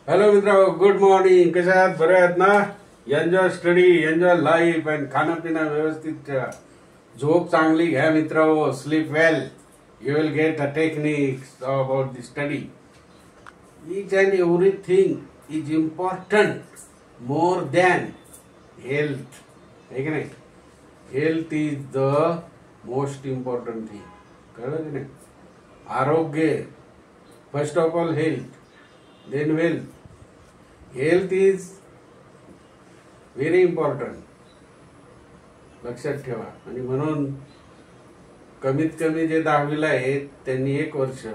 Hello मित्र, good morning. कशा आहात? बरे आहेत ना? Enjoy study, enjoy life and खाणं पिणं व्यवस्थित ठेवा. झोप चांगली घ्या मित्र. Sleep well. You will get a techniques about the study. Each and everything is important more than health. है की नाही? Health is the most important thing. कळलं की नाही? आरोग्य, first of all health, then wealth. Health is very important. लक्षात ठेवा. आणि म्हणून कमीत कमी जे 10वीला आहेत त्यांनी 1 वर्ष,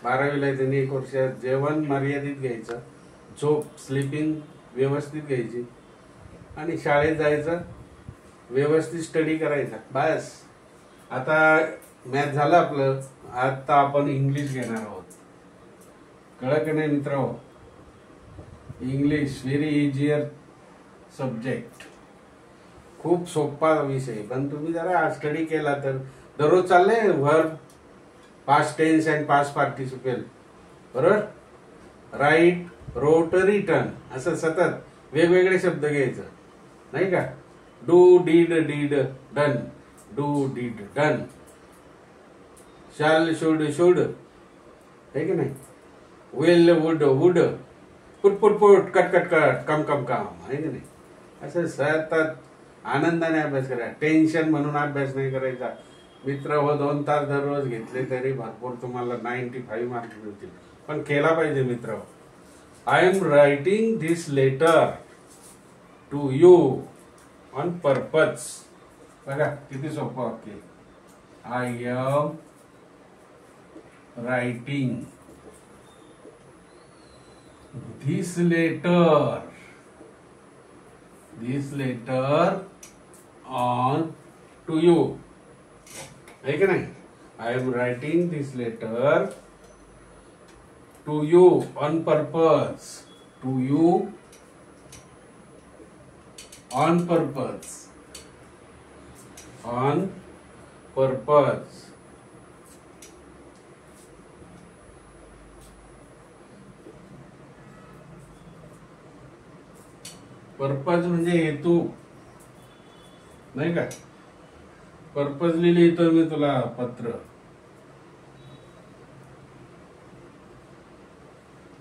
12वीला आहे त्यांनी 1 वर्ष जेवण मर्यादित घ्यायचं, झोप स्लीपिंग व्यवस्थित घ्यायची आणि शाळेत जायचं, व्यवस्थित स्टडी करायचा. बस. आता मॅथ झालं आपलं. आता आपण इंग्लिश घेणार आहोत. कळलं की नाही मित्र? English very easier subject. खूप सोपा विषय. पण तुम्ही जरा स्टडी केला तर दररोज चालले verb, past tense and past participle, बरोबर? राईट, रोट, रिटर्न, असं सतत वेगवेगळे शब्द घ्यायचं, नाही का? Do, did, did, done. Do, did, done. Shall, should, should, है की नाही? Will, would, would. Put, put, put. Cut, cut, cut. Come, come, come, आहे की नाही? असं सतत आनंदाने अभ्यास करा. टेन्शन म्हणून अभ्यास नाही करायचा मित्र. 2 तास दररोज घेतले तरी भरपूर तुम्हाला 95 मार्क मिळतील. पण केला पाहिजे मित्र. I am writing this letter to you on purpose. बघा किती सोपं वाक्य. I am writing this letter on to you. है की नाही? I am writing this letter to you on purpose. To you on purpose. On purpose. Purpose म्हणजे हेतू, नाही का? पर्पजली लिहितो मी तुला पत्र.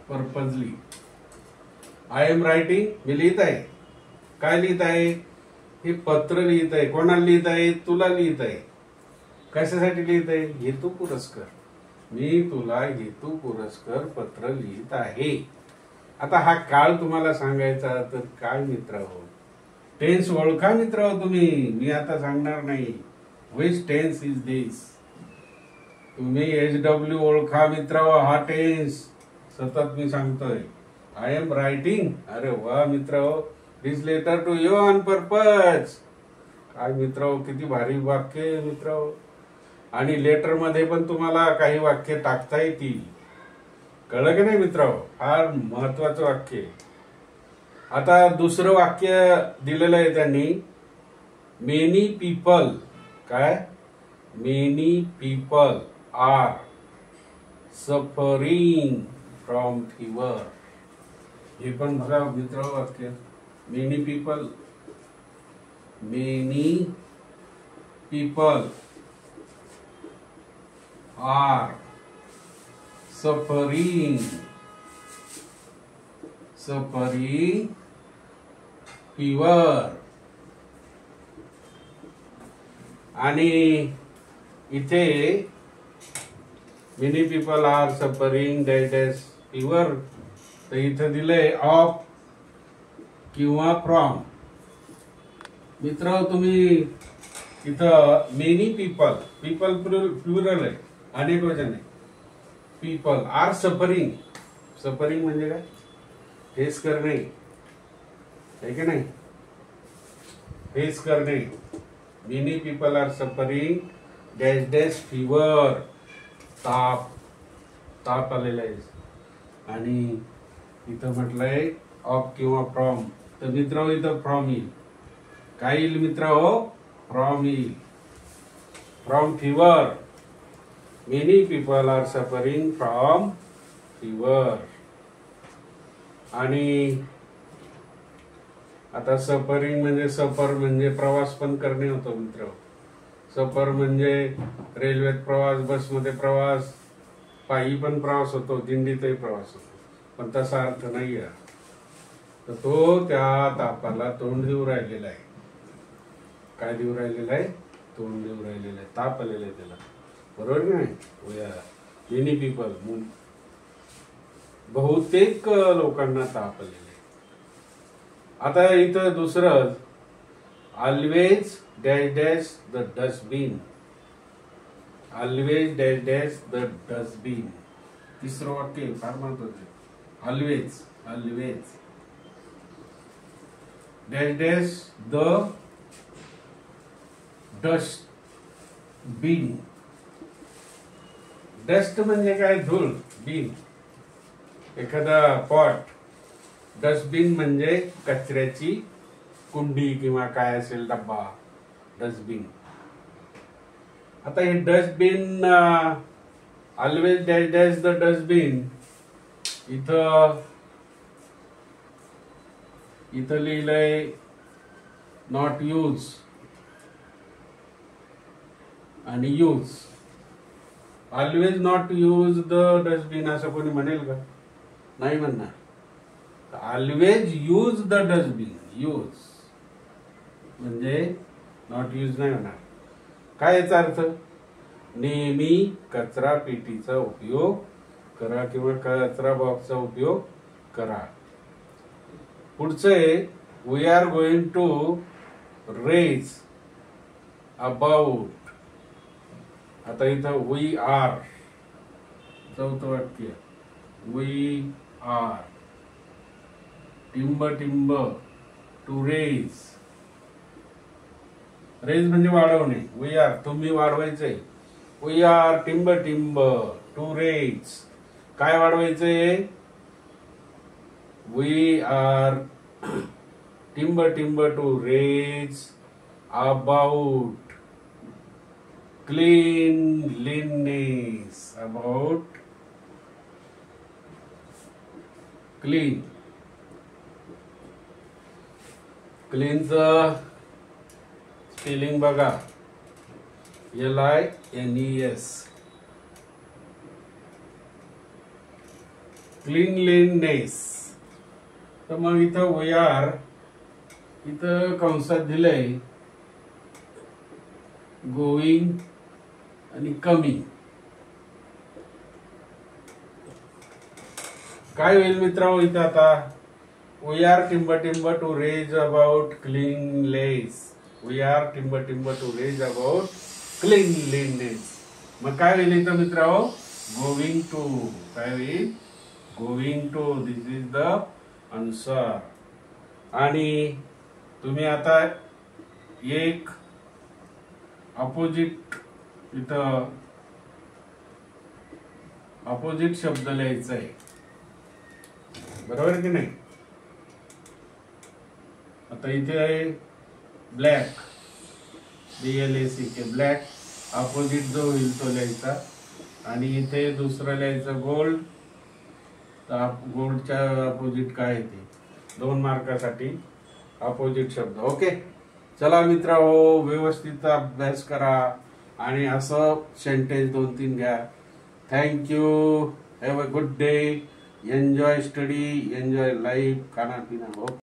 पर्पजली. आय एम रायटिंग, मी लिहित आहे. काय लिहित आहे? हे पत्र लिहित आहे. कोणाला लिहित आहे? तुला लिहित आहे. कशासाठी लिहित आहे? हेतू पुरस्कर. मी तुला हेतू पुरस्कर पत्र लिहित आहे. आता हा काळ तुम्हाला सांगायचा तर काय मित्र हो? टेन्स ओळखा मित्र हो तुम्ही. मी आता सांगणार नाही. Which tense is this. तुम्ही HW ओळखा मित्र. हा टेन्स सतत मी सांगतोय. I am writing. अरे वा मित्र हो. This letter to you on purpose. काय मित्र हो, किती भारी वाक्य मित्र हो. आणि लेटर मध्ये पण तुम्हाला काही वाक्य टाकता येतील. कळलं की नाही मित्र? फार महत्वाचं वाक्य. आता दुसरं वाक्य दिलेलं आहे त्यांनी. Many people. काय? Many people are suffering from fever. हे पण बघा मित्र वाक्य. Many people. Many people are suffering fever. आणि इथे many people are suffering dash fever. तर इथं दिलंय ऑफ किंवा फ्रॉम. मित्र तुम्ही इथं मेनी पीपल, पीपल प्लुरल आहे, अनेक वचन आहे. People are suffering. सफरिंग म्हणजे काय? फेस करणे, है की नाही? फेस करणे. Many people are suffering dash dash fever. ताप. ताप आलेला आहे. आणि इथं म्हटलंय ऑफ किंवा फ्रॉम. तर मित्र इथं फ्रॉम येईल. काय येईल मित्र हो? फ्रॉम येईल. From fever. Many people are suffering from fever. आणि आता सफरिंग म्हणजे सफर म्हणजे प्रवास पण करणे होतो मित्र. सफर म्हणजे रेल्वेत प्रवास, बसमध्ये प्रवास, पायी पण प्रवास होतो, दिंडीतही प्रवास होतो, पण तसा अर्थ नाही आहे. तर तो त्या तापाला तोंड देऊ राहिलेला आहे. काय देऊ राहिलेला आहे? तोंड देऊ राहिलेला आहे. ताप आलेला आहे त्याला, बरोबर नाही? मेनी पीपल, बहुतेक लोकांना ताप आलेला आहे. आता इथं दुसरं, always dash dash the dustbin. Always dash dash the dustbin. तिसरं वाक्य फार महत्वाचं आहे. Always, always dash dash the dustbin. Dust म्हणजे काय? धूळ. बिन एखादा पॉट. डस्टबिन म्हणजे कचऱ्याची कुंडी किंवा काय असेल डब्बा, डस्टबिन. आता हे dustbin, always dash dash the dustbin, इथं लिहिलंय नॉट यूज आणि use. Always not use the dustbin असं कोणी म्हणेल का? नाही म्हणणार. Always use the dustbin. Use म्हणजे नॉट यूज नाही होणार. काय याचा अर्थ? नेहमी कचरा पेटीचा उपयोग करा किंवा कचरा बॉक्सचा उपयोग करा. पुढचे, we are going to raise about. आता इथं वी आर, चौथं वाक्य, वी आर, टिंब टिंब, टू रेज. रेज म्हणजे वाढवणे. वी आर, तुम्ही वाढवायचंय. वी आर टिंब टिंब टू रेज. काय वाढवायचंय? वी आर टिंब टिंब to raise about cleanliness. About clean. क्लीनचं स्पेलिंग बघा, LINES. क्लीनलीनेस. तर मग इथं वी आर, इथं कंसात दिलंय गोईंग आणि कमिंग. काय होईल मित्रांनो इथं आता? वी आर टिंब टिंब to raise about cleanless. We are टिंब टिंब टू रेज अबाउट क्लीनलीनेस. मग काय होईल इथं मित्रांनो? Going to. काय होईल? Going to. This is the answer. आणि तुम्ही आता एक अपोजिट, इथं अपोजिट शब्द लिहायचा आहे, बरोबर की नाही? आता इथे आहे ब्लॅक, BLACK, ब्लॅक. अपोजिट जो होईल तो लिहायचा. आणि इथे दुसरं लिहायचं गोल्ड. तर गोल्डच्या अपोजिट काय आहे ते? 2 मार्कासाठी अपोजिट शब्द. ओके, चला मित्रांनो, व्यवस्थित अभ्यास करा आणि असं सेंटेन्स 2-3 घ्या. Thank you. Have a good day. Enjoy study, enjoy life, खाना पिना.